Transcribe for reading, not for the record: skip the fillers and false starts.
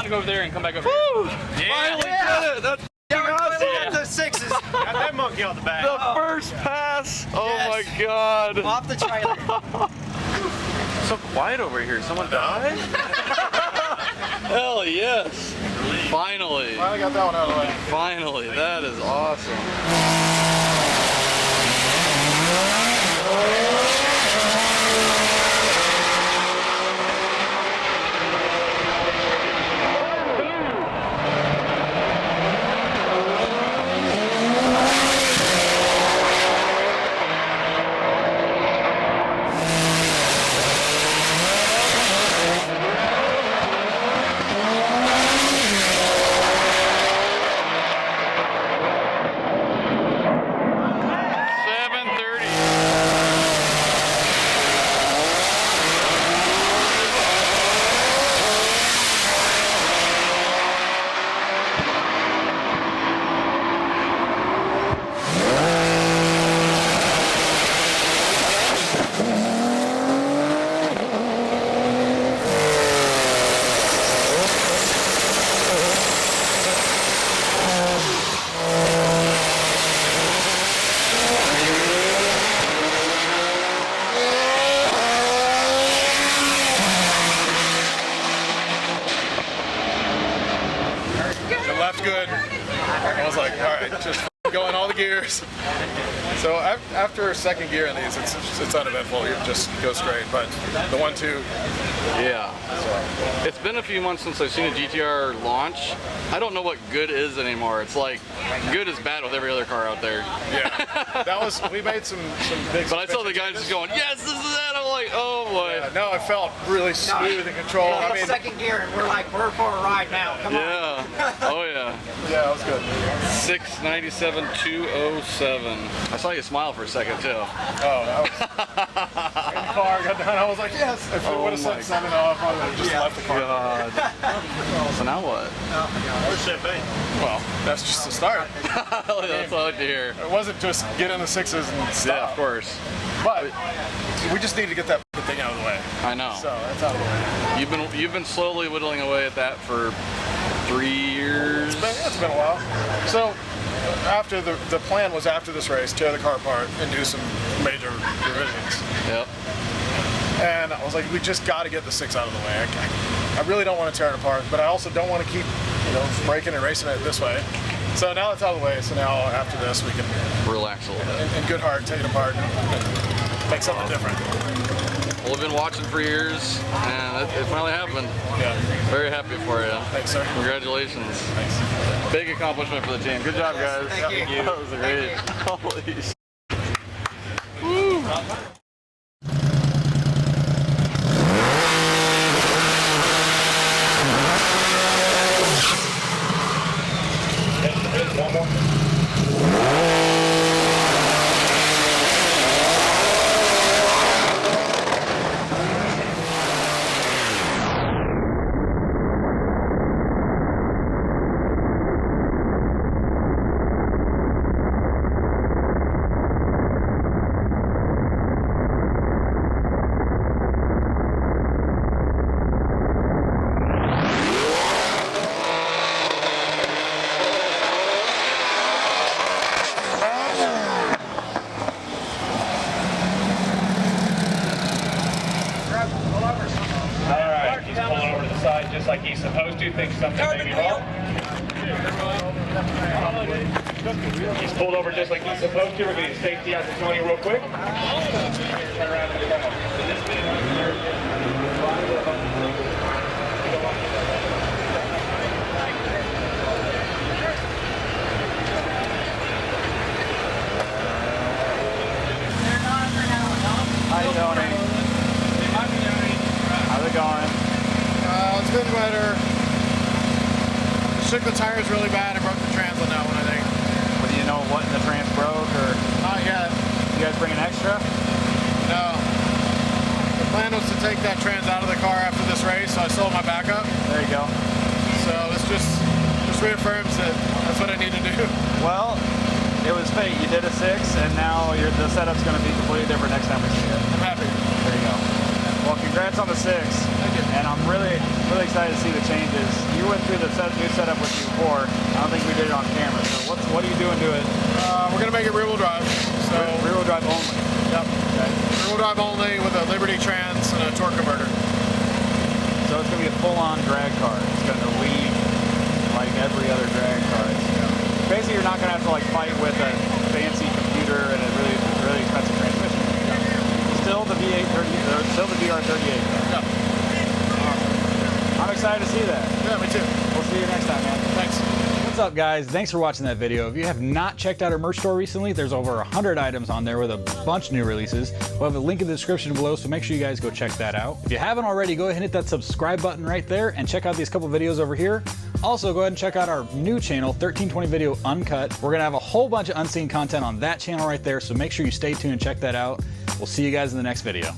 to go over there and come back over Woo! here. Finally did it! That's awesome! The sixes. Got that monkey on the back. The first pass! Oh my god! Off the trailer. So quiet over here. Someone died? Hell yes! Finally! Finally got that one out of the way. Finally, that is awesome. Good. I was like, all right, just go in all the gears. So after second gear in these, it's uneventful. You just go straight. But the 1-2. Yeah. So. It's been a few months since I've seen a GTR launch. I don't know what good is anymore. It's like good is bad with every other car out there. Yeah. That was, we made some big. But I saw the guys just going, yes, this is it. I'm like, oh boy. Yeah, no, it felt really smooth and controlled. I I mean, second gear and we're like, we're for a ride now. Come on. Yeah. Oh yeah. Yeah, that was good. 697-207. I saw you smile for a second too. Oh, that was. In the car, got down. I was like, yes. If it would have said 7 off, I would have just left the car. God. So now what? Well, that's just the start. That's what I like to hear. It wasn't just get in the 6s and stop. Yeah, of course. But we just need to get that thing out of the way. I know. So that's out of the way. You've been slowly whittling away at that for 3 years. It's been a while. So after the plan was after this race, tear the car apart and do some major revisions. Yep. And I was like, we just got to get the 6 out of the way. I really don't want to tear it apart, but I also don't want to keep, breaking and racing it this way. So now it's out of the way. So now after this, we can relax a little bit. in good heart, take it apart and make something different. Well, we've been watching for years, and it finally happened. Yeah. Very happy for you. Thanks, sir. Congratulations. Thanks. Big accomplishment for the team. Good job, guys. Thank you. That was great. Holy shit. Woo. One more. Just like he's supposed to, thinks something may be wrong. He's pulled over just like he's supposed to. We're going to safety out to Tony real quick. How you doing? How's it going? It's been better. Shook the tires really bad and broke the trans on that one, I think. Well, do you know what in the trans broke, or Not yet. you guys bring an extra? No. The plan was to take that trans out of the car after this race, so I sold my backup. There you go. So this just reaffirms that that's what I need to do. Well, it was fate. You did a 6, and now the setup's going to be completely different next time we see it. I'm happy. There you go. Well, congrats on the 6. Thank you. And I'm really excited to see the changes. You we went through the new setup with you before. I don't think we did it on camera. So what are you doing to it? We're gonna make it rear-wheel drive. So Rear-wheel drive only. yep. Okay. Rear-wheel drive only with a Liberty trans and a torque converter. So it's gonna be a full-on drag car. It's gonna lead like every other drag car. Basically, you're not gonna have to like fight with a fancy computer and a really expensive transmission. Still the still the VR38. Yeah. I'm excited to see that. Yeah, me too. We'll see you next time, man. Thanks. What's up, guys? Thanks for watching that video. If you have not checked out our merch store recently, there's over 100 items on there with a bunch of new releases. We'll have a link in the description below, so make sure you guys go check that out. If you haven't already, go ahead and hit that subscribe button right there and check out these couple videos over here. Also, go ahead and check out our new channel, 1320 Video Uncut. We're gonna have a whole bunch of unseen content on that channel right there, so make sure you stay tuned and check that out. We'll see you guys in the next video.